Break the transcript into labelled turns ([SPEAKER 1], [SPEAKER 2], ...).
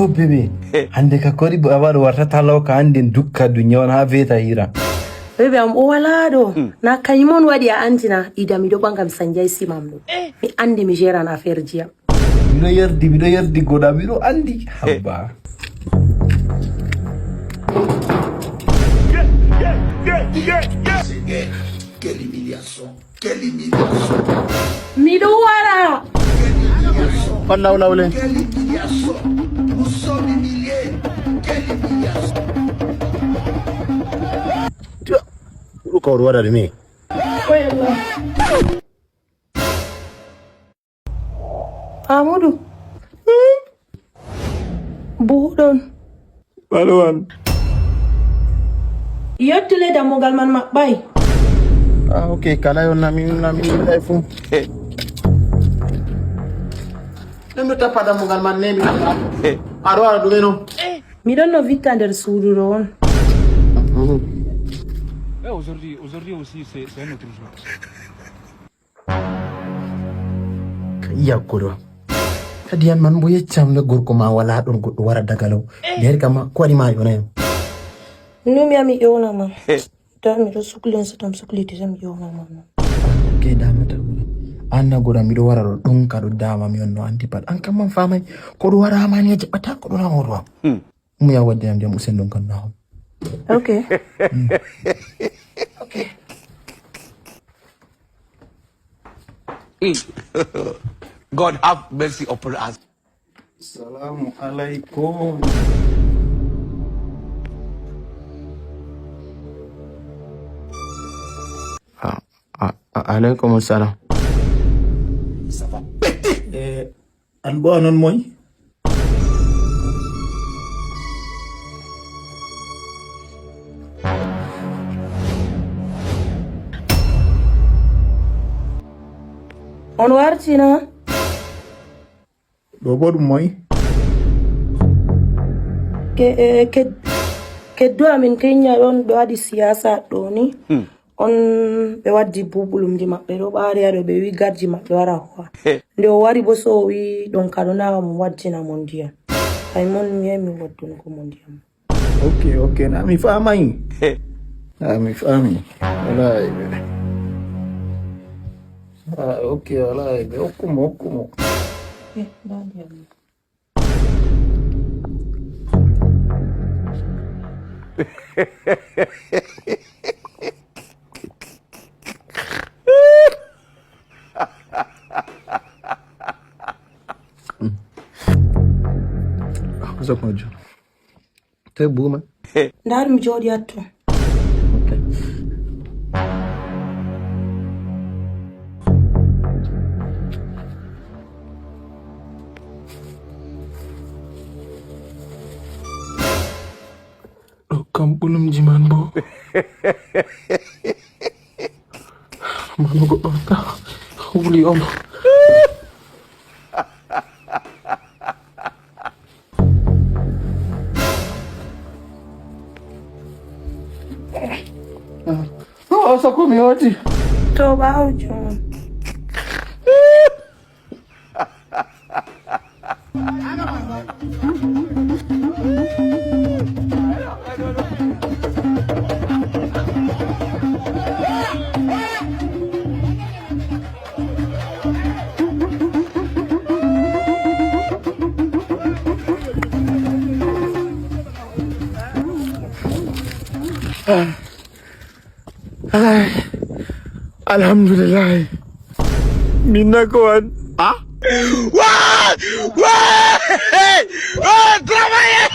[SPEAKER 1] yo bebe hande ka kori babar warta law ka anden dukka dunya ha veta hira
[SPEAKER 2] bebe am o wala do na kayimon wadi a antina ida mi do bangam sanjay simamdo mi andi mi gérana affaire jiya
[SPEAKER 1] mi do yerdi goda mi do andi habba
[SPEAKER 3] Quelle humiliation.
[SPEAKER 2] Mi do wara.
[SPEAKER 3] Quelle humiliation. Nous sommes humiliés. Quelle humiliation.
[SPEAKER 4] Look out what are me.
[SPEAKER 2] Amudu. Budon.
[SPEAKER 1] Balwan.
[SPEAKER 2] Yottule da mogal man makbay.
[SPEAKER 4] Ah okay, kala yon na mi life. Nendo tapada mogal man nemi. Aro do no.
[SPEAKER 2] Mi don no vita der sudu ron.
[SPEAKER 5] Aujourd'hui aussi c'est un autre jour.
[SPEAKER 4] Iya kodo. Kadian man boye cham na gorko ma wala don goddo wara dagalaw. Der kama ko di ma yona.
[SPEAKER 2] Numi ami yona man. Dan mi do suklen satam sukliti sam yona man.
[SPEAKER 4] Okay damata. Anna gora mi do wara don ka do dama mi onno anti pat an kam man famay ko do wara ma ne jabata ko do na woro. Mu ya wadde am dem usen don kan na.
[SPEAKER 2] Okay.
[SPEAKER 4] Okay.
[SPEAKER 3] God have mercy upon us.
[SPEAKER 1] Assalamu alaikum.
[SPEAKER 4] Alaikum assalam.
[SPEAKER 3] Ça va péter.
[SPEAKER 1] An bo anon moy
[SPEAKER 2] On warti na.
[SPEAKER 1] do bodum moy
[SPEAKER 2] Ke do amin Kenya don do adi siyasa do ni. On be waddi bubulum di mabbe do baari ado be wi garji mabbe wara ho. Nde o wari bo so wi don kadona mo waddina mon dia. Ay mon mi waddun ko mon dia.
[SPEAKER 1] okay na mi famay mi famay wallahi okay wallahi be okumo
[SPEAKER 2] Dadi.
[SPEAKER 4] Zo mojo. Te buma.
[SPEAKER 2] Ndar mi jodi atto.
[SPEAKER 4] Okay. Kam bulum jiman bo. Manu go ta. Huli om.
[SPEAKER 1] sa ko mi wati
[SPEAKER 2] To bawjo.
[SPEAKER 4] Alhamdulillah. Minna kawan.
[SPEAKER 3] Ah? Wah! Wah! Hey! Oh, trabalhei!